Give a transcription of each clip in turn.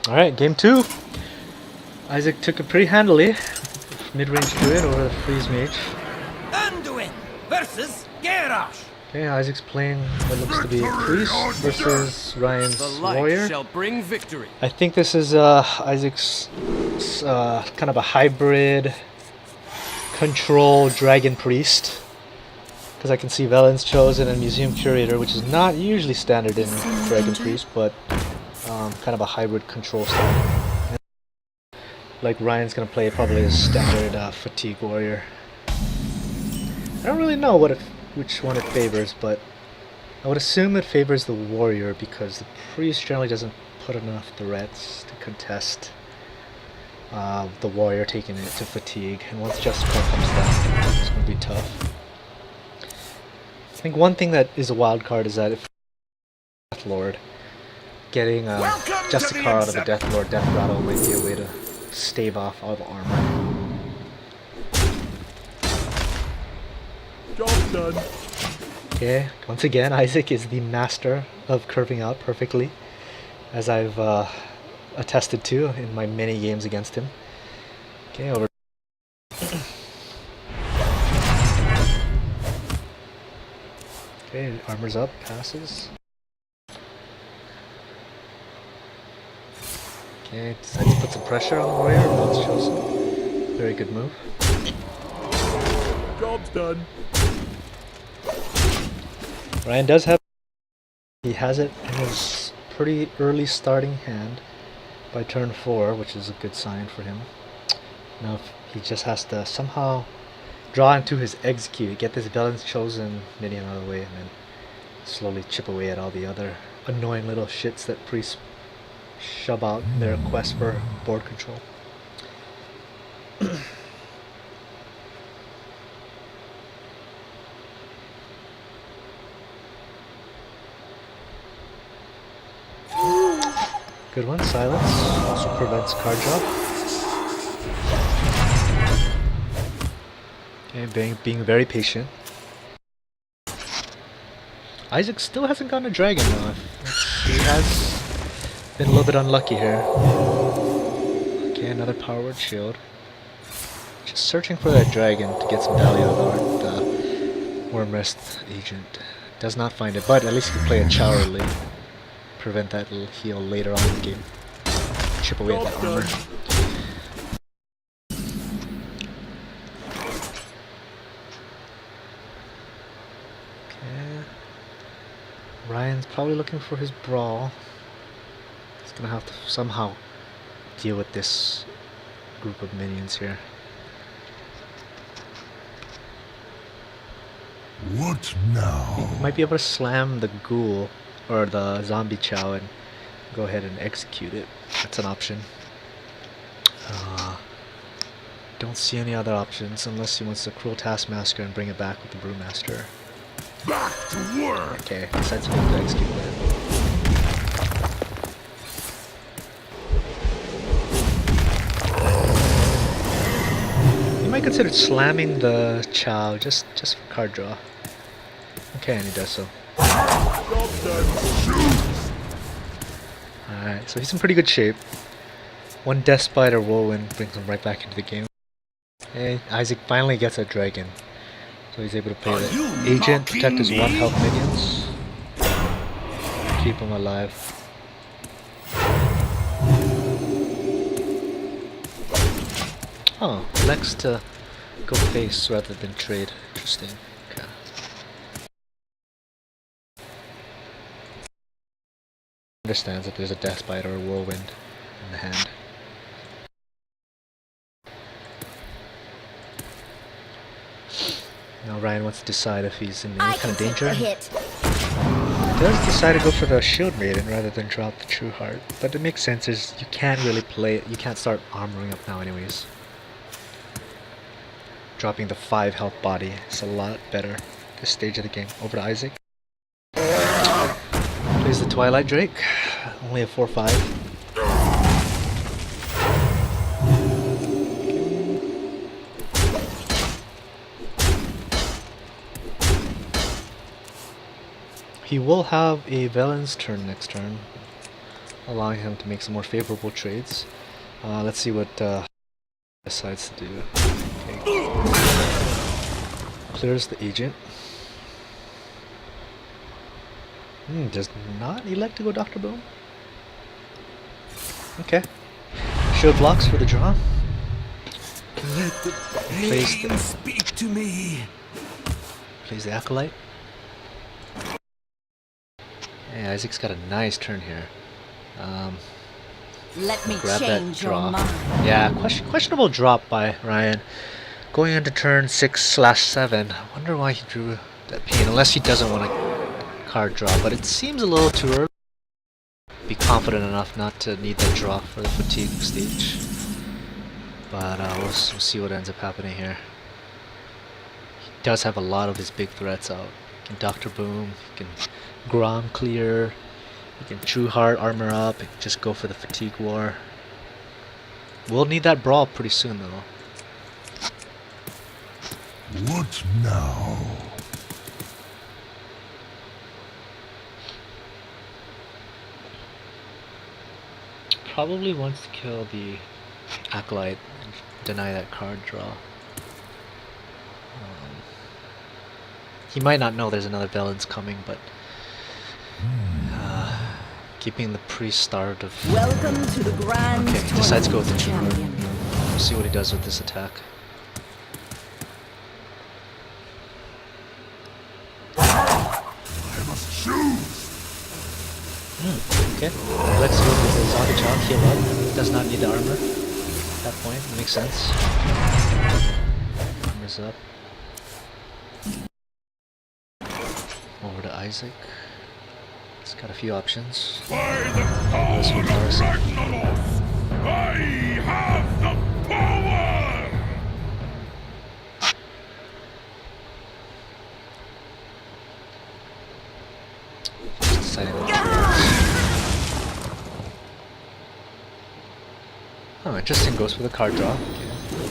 Alright, game 2. Isaac took it pretty handily. Mid-range druid over the freeze mage. Anduin versus Garrosh. Okay, Isaac's playing what looks to be a priest versus Ryan's The light warrior. shall bring victory. I think this is Isaac's kind of a hybrid control dragon priest. Because I can see Velen's Chosen and Museum Curator, which is not usually standard in Dragon Priest, but kind of a hybrid control style. And like Ryan's gonna play probably a standard Fatigue Warrior. I don't really know which one it favors, but I would assume it favors the Warrior because the Priest generally doesn't put enough threats to contest the Warrior taking it to Fatigue, and once Justicar comes down, it's gonna be tough. I think one thing that is a wild card is that if Death Lord, getting Justicar out of the Death Lord Death Rattle might be a way to stave off all the armor. Job done. Okay, once again Isaac is the master of curving out perfectly, as I've attested to in my many games against him. Okay, over. Okay, armor's up, passes. Okay, decides to put some pressure on the warrior. That's chosen. Very good move. Job's done. Ryan does have. He has it in his pretty early starting hand by turn 4, which is a good sign for him. Now he just has to somehow draw into his execute, get this Velen's Chosen minion out of the way, and then slowly chip away at all the other annoying little shits that priests shove out in their quest for board control. Good one, silence. Also prevents card draw. Okay, being very patient. Isaac still hasn't gotten a dragon though. He has been a little bit unlucky here. Okay, another power word shield. Just searching for that dragon to get some value out of the Wormrest agent. Does not find it, but at least he can play a Chowerly. Prevent that little heal later on in the game. Chip away at that armor. Ryan's probably looking for his brawl. He's gonna have to somehow deal with this group of minions here. What now? He might be able to slam the ghoul or the zombie chow and go ahead and execute it. That's an option. Don't see any other options unless he wants the Cruel Taskmaster and bring it back with the Brewmaster. Back to work! Okay, decides to make the execute plan. You might consider slamming the Chow just for card draw. Okay, and he does so. Alright, so he's in pretty good shape. One Death Spider Whirlwind brings him right back into the game. Okay, Isaac finally gets a dragon. So he's able to play the agent, protect his 1 health minions, keep him alive. Oh, elects to go face rather than trade. Interesting. Okay. Understands that there's a Death Spider or Whirlwind in the hand. Now Ryan wants to decide if he's in any kind of danger. He does decide to go for the Shield Maiden rather than drop the True Heart, but it makes sense as you can't really play it, you can't start armoring up now anyways. Dropping the 5 health body is a lot better at this stage of the game. Over to Isaac. Plays the Twilight Drake, only a 4/5. He will have a Velen's turn next turn. allowing him to make some more favorable trades. Let's see what decides to do. Okay. Clears the agent. Does not elect to go Dr. Boom. Okay. Shield blocks for the draw. Let the pain speak to me. Plays the Acolyte. Yeah, Isaac's got a nice turn here. Let me Grab that change your draw. mind. Yeah, questionable drop by Ryan. Going into turn 6/7. I wonder why he drew that pain, unless he doesn't want a card draw. But it seems a little too early. Be confident enough not to need that draw for the fatigue stage. But we'll see what ends up happening here. He does have a lot of his big threats out. He can Dr. Boom, he can Grom clear, he can True Heart armor up, he can just go for the fatigue war. We'll need that brawl pretty soon though. What now? Probably wants to kill the Acolyte and deny that card draw. He might not know there's another Velen's coming, but keeping the priest starved of... Welcome to the grand Okay, he decides to go with the tournament, True champion. We'll see what he does with this attack. I must choose. Okay, let's go with the zombie child, heal up. Does not need the armor at that point, makes sense. Armor's up. Over to Isaac. He's got a few options. By the power of Ragnaros, I have the power! Just deciding to Oh, interesting, goes for the card draw. Okay.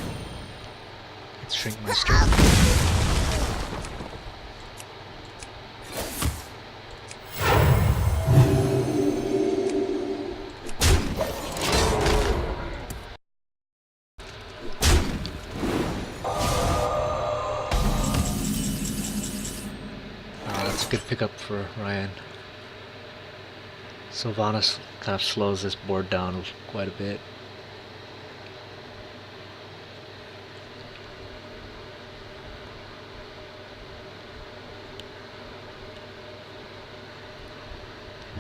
It's Shrinkmeister. That's a good pickup for Ryan. Sylvanas kind of slows this board down quite a bit.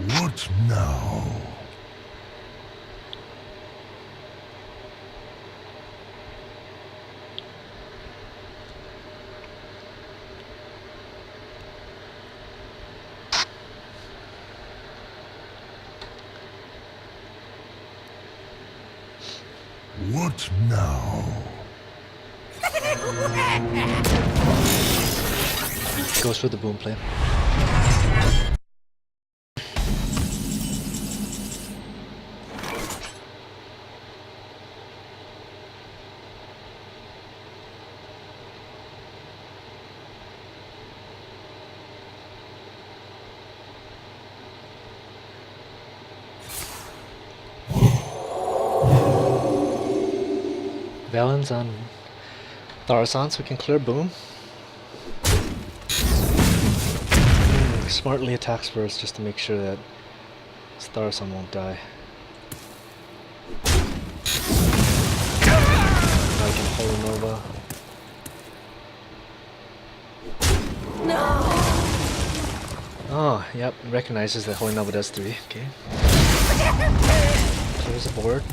What now? What now? Goes for the boom play. Velen's on Tharasan, so we can clear boom. Smartly attacks first just to make sure that Tharasan won't die. Now we can Holy Nova. No! Oh, yep, recognizes that Holy Nova does 3. Okay. Clears the board.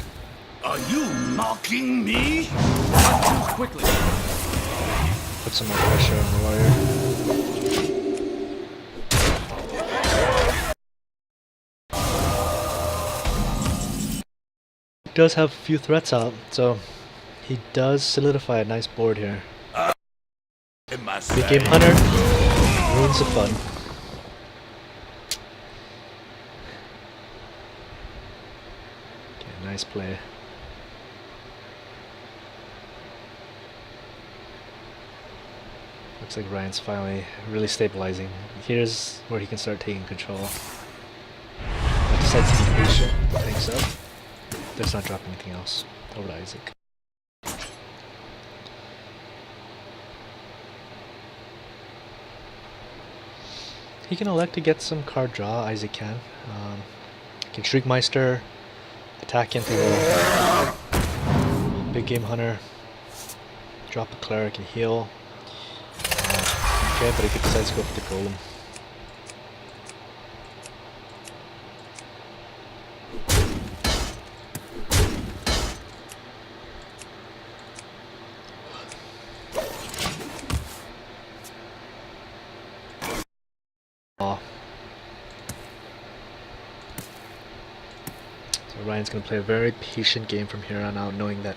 Are you mocking me? Choose quickly. Put some more pressure on the warrior. Does have a few threats out, so he does solidify a nice board here. Big game hunter, ruins the fun. Okay, nice play. Looks like Ryan's finally really stabilizing. Here's where he can start taking control. But decides to be patient, tanks up, does not drop anything else. Over to Isaac. He can elect to get some card draw, Isaac can. Can Shriekmeister, attack into the big game hunter, drop a cleric and heal. Okay, but he could decide to go for the golem. So Ryan's going to play a very patient game from here on out, knowing that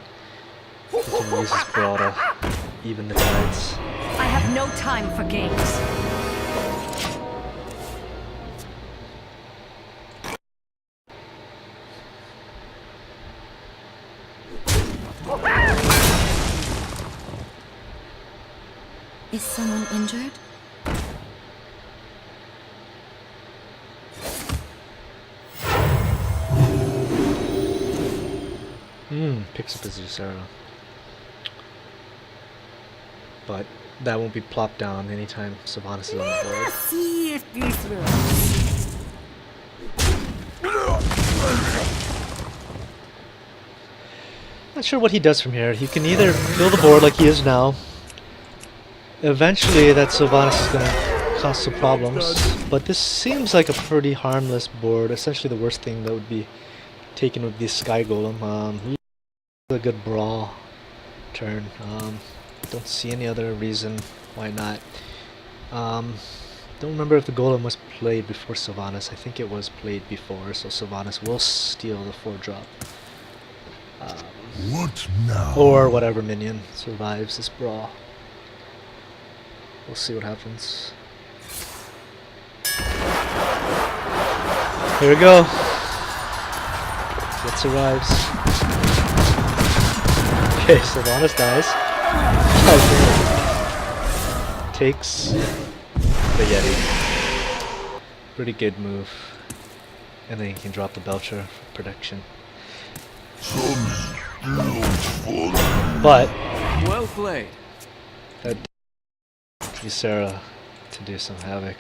he can use his brawl to even the tides. I have no time for games. Is someone injured? Picks up his Ysera. But that won't be plopped down anytime Sylvanas is on the board. See if this will. Not sure what he does from here. He can either fill the board like he is now. Eventually that Sylvanas is going to cause some problems. But this seems like a pretty harmless board. Essentially the worst thing that would be taken with the Sky Golem. A good brawl turn. Don't see any other reason why not. Don't remember if the Golem was played before Sylvanas. I think it was played before, so Sylvanas will steal the 4-drop. What now? Or whatever minion survives this brawl. We'll see what happens. Here we go. What survives? Okay, Sylvanas dies. Takes the Yeti. Pretty good move. And then you can drop the Belcher for protection. But Well played. that Ysera to do some havoc.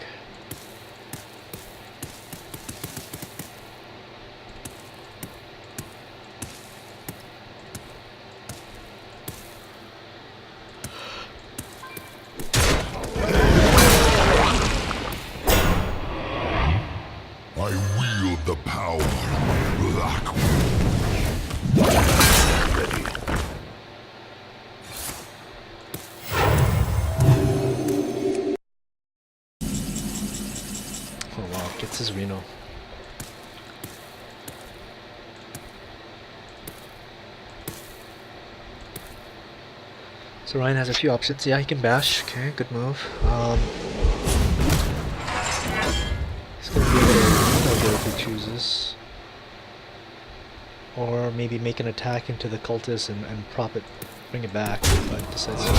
I wield the power, Black. Oh wow, gets his Reno. So Ryan has a few options. Yeah, he can bash. Okay, good move. He's gonna be able to if he chooses. Or maybe make an attack into the cultist and prop it, bring it back, but decides to.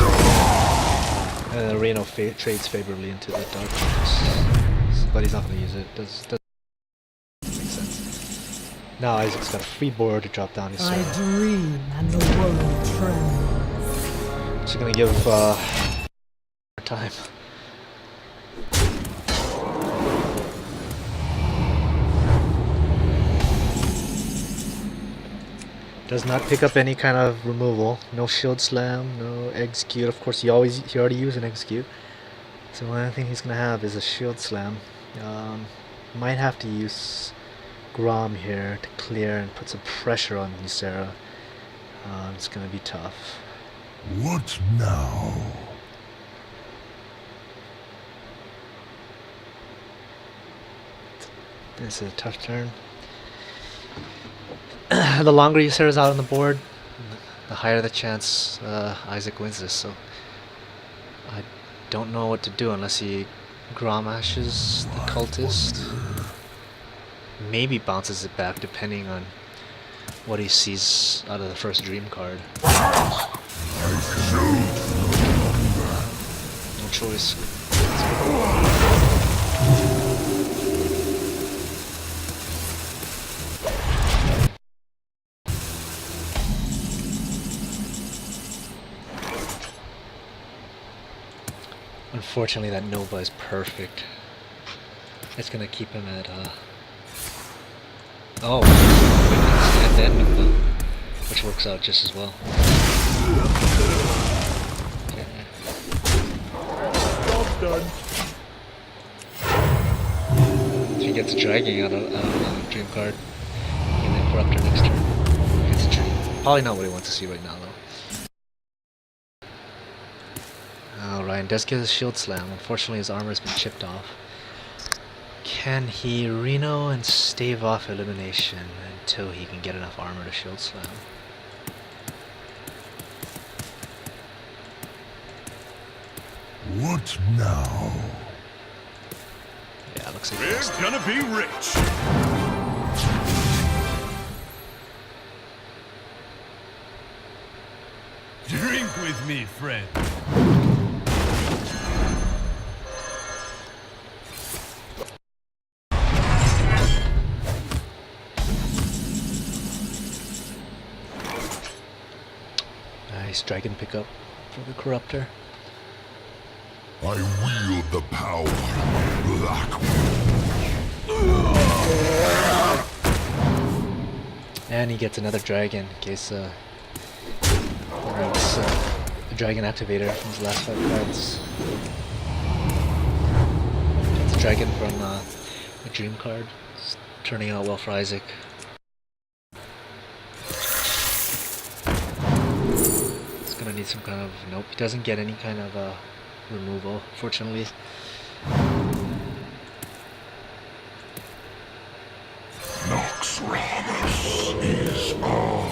And Reno trades favorably into the dark cultist. But he's not gonna use it. Doesn't make sense. Now Isaac's got a free board to drop down his I sword. dream and the world trembles. She's gonna give more time. Does not pick up any kind of removal. No shield slam, no execute. Of course, he already used an execute. So the only thing he's gonna have is a shield slam. Might have to use Grom here to clear and put some pressure on Ysera. It's gonna be tough. What now? This is a tough turn. The longer Ysera's out on the board, the higher the chance Isaac wins this. So I don't know what to do unless he Grom Ashes the cultist. Maybe bounces it back depending on what he sees out of the first dream card. No choice. Unfortunately, that Nova is perfect. It's gonna keep him at oh, and then Nova, which works out just as well. Okay. Job done. If he gets dragging out of Dream card, and then Corruptor next turn. Gets Dream. Probably not what he wants to see right now, though. Oh, Ryan does get a shield slam. Unfortunately, his armor has been chipped off. Can he Reno and stave off elimination until he can get enough armor to shield slam? What now? Yeah, looks like We're gonna be rich. Drink with me, friend. nice dragon pickup for the Corruptor. I wield the power. Black. And he gets another dragon in case he needs a dragon activator from his last 5 cards. Gets a dragon from a dream card. It's turning out well for Isaac. He's gonna need some kind of... Nope, he doesn't get any kind of removal, fortunately. Nox Ramus is all.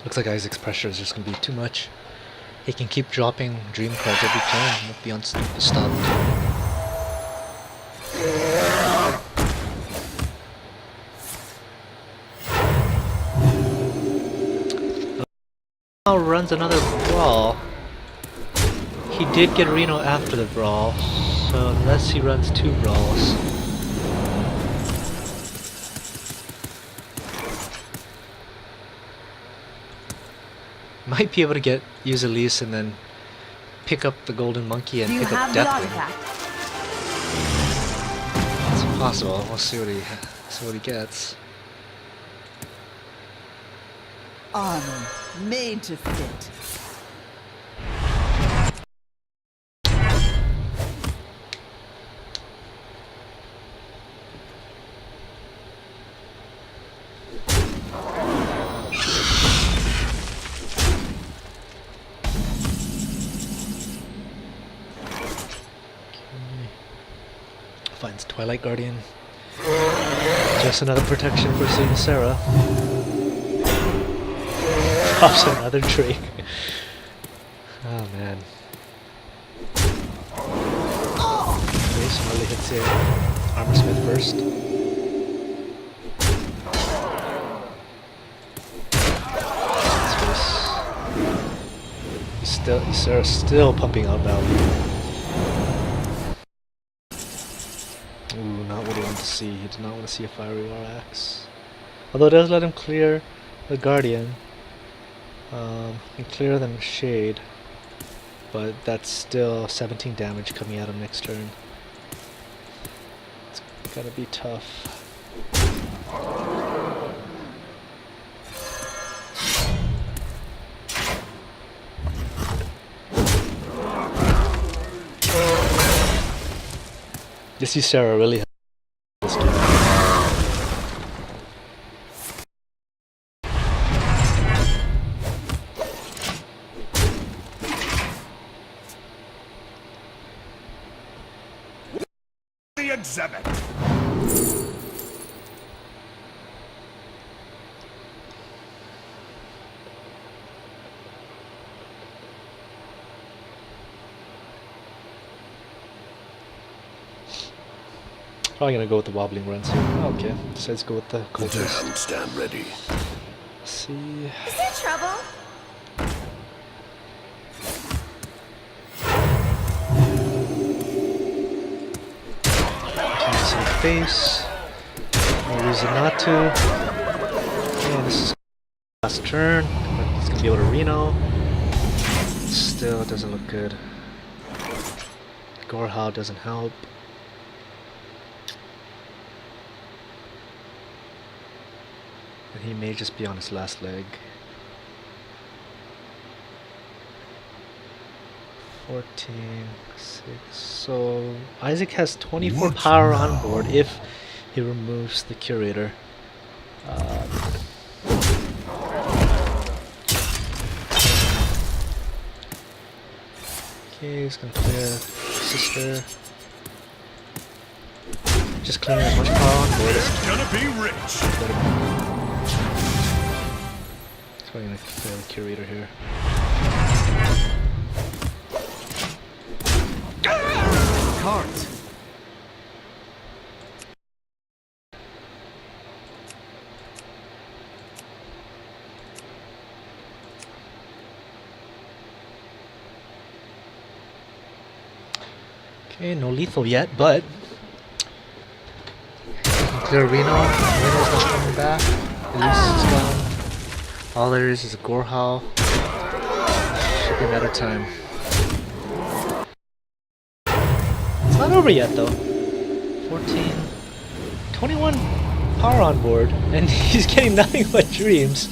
Looks like Isaac's pressure is just going to be too much. He can keep dropping dream cards every turn and won't be unstopped. Now runs another brawl. He did get Reno after the brawl, so unless he runs 2 brawls. Might be able to use Elise and then pick up the golden monkey and pick up Deathwing. It's possible. We'll see what he gets. Armor made to fit. Finds Twilight Guardian. Just another protection for Saint Sarah. Pops another Drake. Oh man. Okay, so Marley hits it. Armor Smith first. Sarah's still pumping out value. Ooh, not what he wanted to see. He did not want to see a Fiery War Axe. Although it does let him clear the Guardian. And clear them Shade. But that's still 17 damage coming at him next turn. It's gonna be tough. You see Sarah really this turn. The exhibit. Probably gonna go with the wobbling runs here. Oh, okay, decides to go with the The cultist. damned stand ready. Let's see. Is there trouble? Can't see the face. No reason not to. And this is last turn. He's gonna be able to Reno. Still doesn't look good. Gorehao doesn't help. And he may just be on his last leg. 14, 6. So Isaac has 24 What power on now? board if he removes the curator. Okay, he's gonna clear sister. Just clearing as much power on board as It's gonna be rich. he's probably gonna clear the curator here. Cards. Okay, no lethal yet, but clear Reno. Reno's not coming back. Elise is gone. All there is a Gorehao. Should be a matter of time. It's not over yet though. 14, 21 power on board, and he's getting nothing but dreams.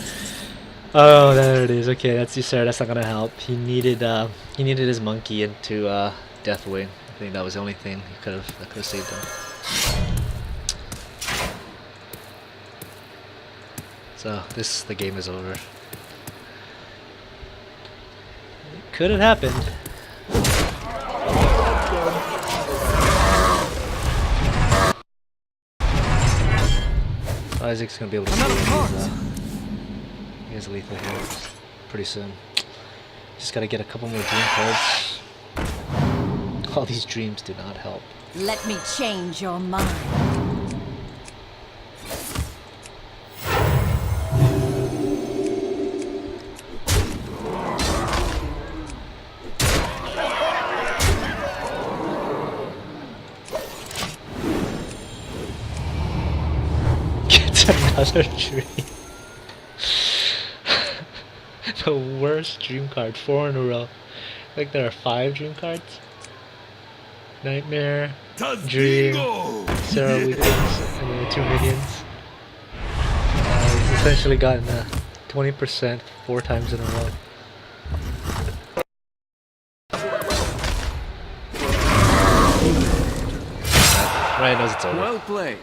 Oh, there it is. Okay, that's Ysera. That's not gonna help. He needed his monkey into Deathwing. I think that was the only thing he could have saved him. So the game is over. It could have happened. Isaac's gonna be able to save he has lethal here pretty soon. Just gotta get a couple more dream cards. All these dreams do not help. Let me change your mind. Gets another dream. The worst dream card, 4 in a row. Like there are 5 dream cards. Nightmare, Dream, Sarah Weakens, and then the 2 minions. He's essentially gotten 20% 4 times in a row. Ryan knows it's over. Well played.